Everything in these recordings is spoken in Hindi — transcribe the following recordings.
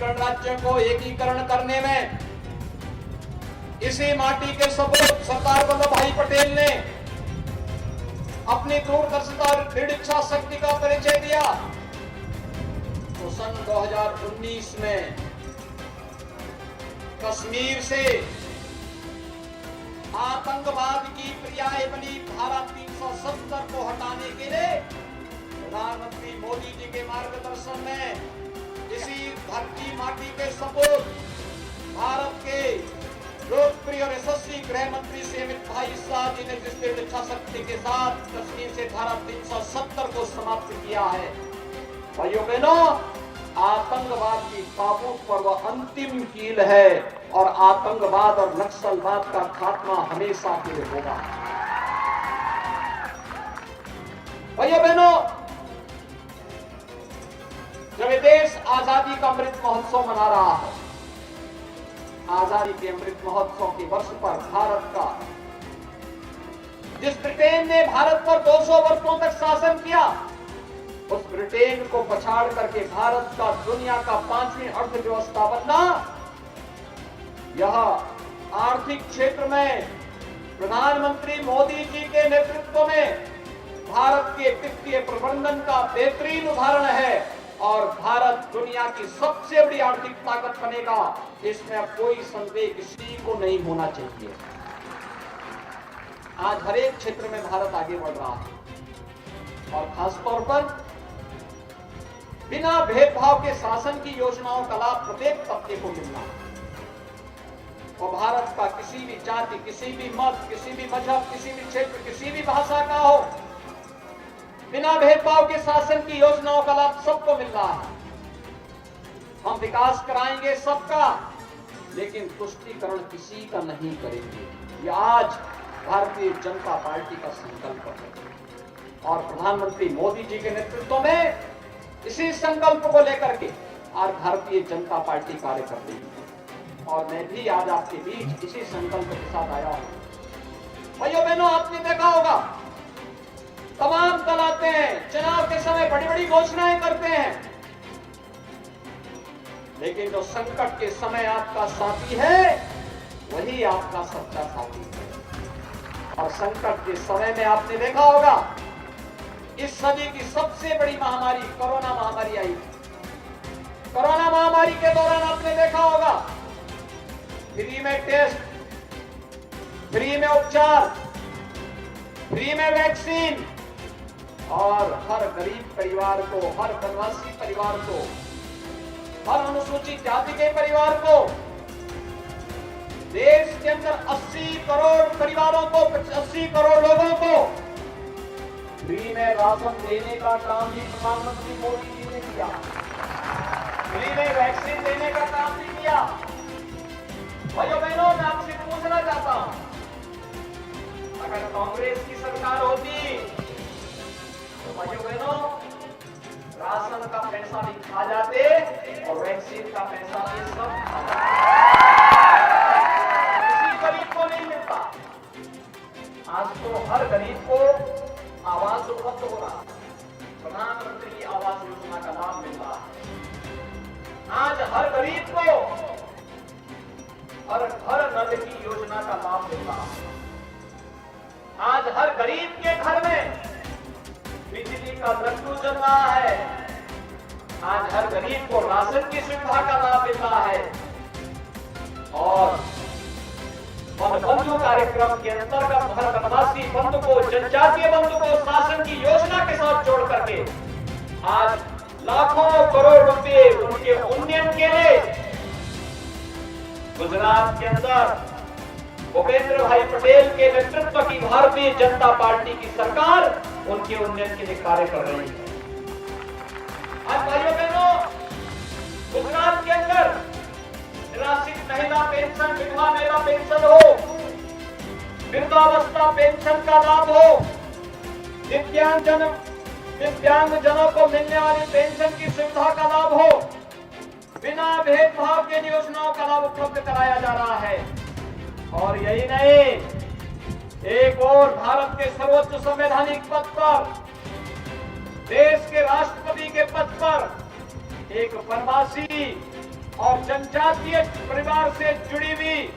एकीकरण राज्यों को एकीकरण करने में इसी माटी के सपूत सरदार वल्लभ भाई पटेल ने अपनी दूरदर्शिता और दृढ़ इच्छा शक्ति का परिचय दिया। तो सन 2019 में कश्मीर से आतंकवाद की पर्याय बनी धारा 370 को हटाने के लिए प्रधानमंत्री मोदी जी के मार्गदर्शन में इसी धरती माटी के सपूत भारत के लोकप्रिय और यशस्वी गृह मंत्री श्री अमित भाई शाह जी ने जिस दृढ़ इच्छा शक्ति के साथ कश्मीर से धारा 370 को समाप्त किया है। भाइयों बहनों, आतंकवाद की ताबूत पर वह अंतिम कील है और आतंकवाद और नक्सलवाद का खात्मा हमेशा के लिए होगा। भाइयों बहनों, जब ये देश आजादी का अमृत महोत्सव मना रहा है, आजादी के अमृत महोत्सव के वर्ष पर भारत का, जिस ब्रिटेन ने भारत पर 200 वर्षों तक शासन किया, उस ब्रिटेन को पछाड़ करके भारत का दुनिया का 5वीं अर्थव्यवस्था बनना, यह आर्थिक क्षेत्र में प्रधानमंत्री मोदी जी के नेतृत्व में भारत के वित्तीय प्रबंधन का बेहतरीन उदाहरण है और भारत दुनिया की सबसे बड़ी आर्थिक ताकत बनेगा, इसमें अब कोई संदेह किसी को नहीं होना चाहिए। आज हर एक क्षेत्र में भारत आगे बढ़ रहा है और खासतौर पर बिना भेदभाव के शासन की योजनाओं का लाभ प्रत्येक तबके को मिलना और भारत का किसी भी जाति, किसी भी मत, किसी भी मजहब, किसी भी क्षेत्र, किसी भी भाषा का हो, बिना भेदभाव के शासन की योजनाओं का लाभ सबको मिल रहा है। हम विकास कराएंगे सबका, लेकिन तुष्टीकरण किसी का नहीं करेंगे। यह आज भारतीय जनता पार्टी का संकल्प है और प्रधानमंत्री मोदी जी के नेतृत्व में इसी संकल्प को लेकर के आज भारतीय जनता पार्टी कार्य कर रही है और मैं भी आज आपके बीच इसी संकल्प के साथ आया हूं। भाइयों बहनों, आपने देखा होगा तमाम दल आते हैं, चुनाव के समय बड़ी बड़ी घोषणाएं करते हैं, लेकिन जो संकट के समय आपका साथी है वही आपका सच्चा साथी है। और संकट के समय में आपने देखा होगा इस सदी की सबसे बड़ी महामारी कोरोना महामारी आई। कोरोना महामारी के दौरान आपने देखा होगा फ्री में टेस्ट, फ्री में उपचार, फ्री में वैक्सीन और हर गरीब परिवार को, हर वनवासी परिवार को, हर अनुसूचित जाति के परिवार को, देश के अंदर 80 करोड़ परिवारों को, 80 करोड़ लोगों को फ्री में राशन देने का काम भी प्रधानमंत्री मोदी जी ने किया। फ्री में वैक्सीन देने का काम भी किया। भाइयों बहनों, मैं आपसे पूछना चाहता हूं, अगर कांग्रेस की सरकार होती तो भाइयों बहनों राशन का पैसा भी खा जाते और वैक्सीन का पैसा भी सब खा जाते। किसी गरीब को नहीं मिलता। आज तो हर गरीब को आवास उपलब्ध हो रहा है, प्रधानमंत्री आवास योजना का लाभ मिल रहा है। आज हर गरीब को हर घर नल की योजना का लाभ मिल रहा है। आज हर गरीब के घर में बिजली का लड्डू जल रहा है। आज हर गरीब को राशन की सुविधा का लाभ मिल रहा है और वन बंधु कार्यक्रम के अंतर्गत हर वनवासी बंधु को, जनजातीय बंधु को शासन की योजना के साथ जोड़ करके आज लाखों करोड़ रुपए उनके उन्नयन के लिए गुजरात के अंदर भूपेंद्र भाई पटेल के नेतृत्व की भारतीय जनता पार्टी की सरकार उनके उन्नयन के लिए कार्य कर रही है। आज भाइयों बहनों, गुजरात के अंदर निराश्रित महिला पेंशन, विधवा महिला पेंशन हो, वृद्धावस्था पेंशन का लाभ हो, दिव्यांग जनों को मिलने वाली पेंशन की सुविधा का लाभ हो, बिना भेदभाव के योजनाओं का लाभ उपलब्ध कराया जा रहा है। और यही नहीं, एक और भारत के सर्वोच्च संवैधानिक पद पर, देश के राष्ट्रपति के पद पर एक वनवासी और जनजातीय परिवार से जुड़ी हुई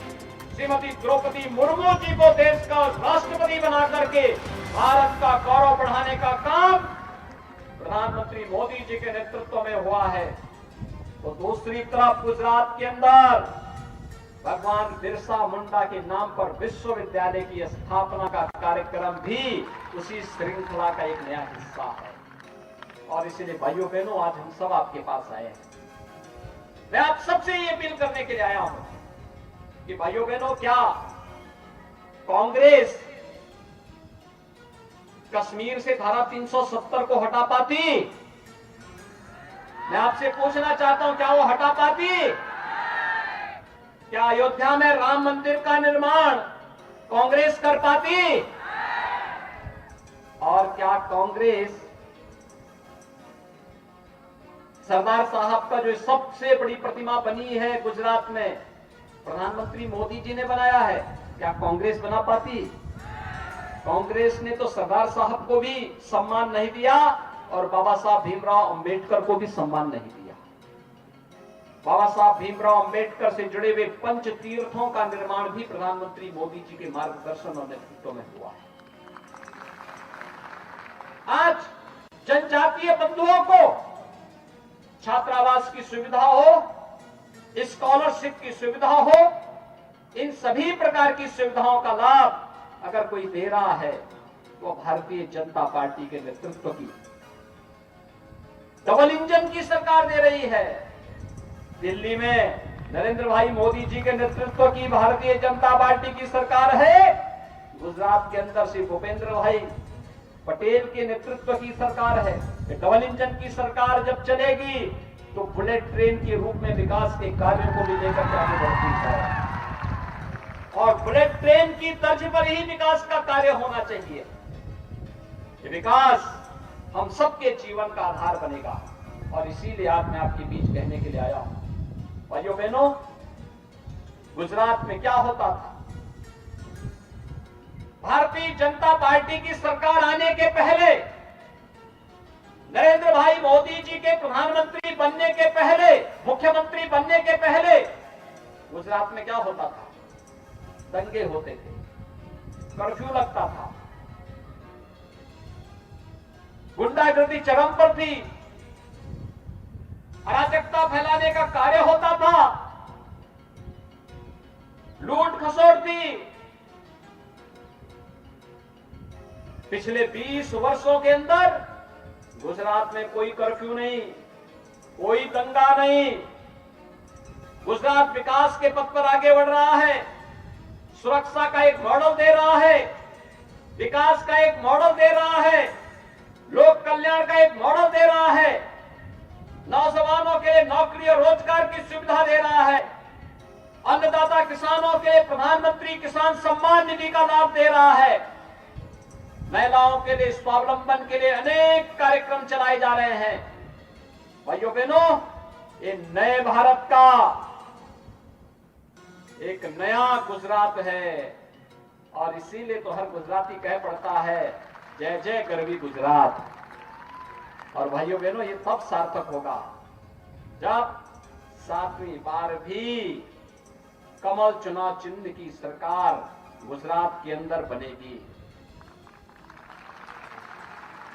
श्रीमती द्रौपदी मुर्मू जी को देश का राष्ट्रपति बना करके भारत का गौरव बढ़ाने का काम प्रधानमंत्री मोदी जी के नेतृत्व में हुआ है। तो दूसरी तरफ गुजरात के अंदर भगवान बिरसा मुंडा के नाम पर विश्वविद्यालय की स्थापना का कार्यक्रम भी उसी श्रृंखला का एक नया हिस्सा है। और इसलिए भाइयों बहनों, आज हम सब आपके पास आए हैं। मैं आप सबसे ये अपील करने के लिए आया हूं कि भाइयों बहनों, क्या कांग्रेस कश्मीर से धारा 370 को हटा पाती? मैं आपसे पूछना चाहता हूं, क्या वो हटा पाती? क्या अयोध्या में राम मंदिर का निर्माण कांग्रेस कर पाती? और क्या कांग्रेस सरदार साहब का जो सबसे बड़ी प्रतिमा बनी है गुजरात में, प्रधानमंत्री मोदी जी ने बनाया है, क्या कांग्रेस बना पाती? कांग्रेस ने तो सरदार साहब को भी सम्मान नहीं दिया और बाबा साहब भीमराव अंबेडकर को भी सम्मान नहीं दिया। बाबा साहब भीमराव अंबेडकर से जुड़े हुए पंच तीर्थों का निर्माण भी प्रधानमंत्री मोदी जी के मार्गदर्शन और नेतृत्व में हुआ है। आज जनजातीय बंधुओं को छात्रावास की सुविधा हो, स्कॉलरशिप की सुविधा हो, इन सभी प्रकार की सुविधाओं का लाभ अगर कोई दे रहा है तो भारतीय जनता पार्टी के नेतृत्व की डबल इंजन की सरकार दे रही है। दिल्ली में नरेंद्र भाई मोदी जी के नेतृत्व की भारतीय जनता पार्टी की सरकार है। गुजरात के अंदर से भूपेंद्र भाई पटेल के नेतृत्व की सरकार है। डबल इंजन की सरकार जब चलेगी तो बुलेट ट्रेन के रूप में विकास के कार्यों को भी लेकर के आगे बढ़ती है और बुलेट ट्रेन की तर्ज पर ही विकास का कार्य होना चाहिए। ये विकास हम सबके जीवन का आधार बनेगा और इसीलिए आज मैं आपके बीच कहने के लिए आया हूं। भाइयों बहनों, गुजरात में क्या होता था? भारतीय जनता पार्टी की सरकार आने के पहले, नरेंद्र भाई मोदी जी के प्रधानमंत्री बनने के पहले, मुख्यमंत्री बनने के पहले गुजरात में क्या होता था? दंगे होते थे, कर्फ्यू लगता था, गुंडागर्दी चरम पर थी, अराजकता फैलाने का कार्य होता था, लूट खसोट थी। पिछले 20 वर्षों के अंदर गुजरात में कोई कर्फ्यू नहीं, कोई दंगा नहीं। गुजरात विकास के पथ पर आगे बढ़ रहा है, सुरक्षा का एक मॉडल दे रहा है, विकास का एक मॉडल दे रहा है, लोक कल्याण का एक मॉडल दे रहा है, नौजवानों के लिए नौकरी और रोजगार की सुविधा दे रहा है, अन्नदाता किसानों के लिए प्रधानमंत्री किसान सम्मान निधि का लाभ दे रहा है, महिलाओं के लिए स्वावलंबन के लिए अनेक कार्यक्रम चलाए जा रहे हैं। भाइयों बहनों, ये नए भारत का एक नया गुजरात है और इसीलिए तो हर गुजराती कह पड़ता है, जय जय गरवी गुजरात। और भाइयों बहनों, ये तब सार्थक होगा जब 7वीं बार भी कमल चुनाव चिन्ह की सरकार गुजरात के अंदर बनेगी।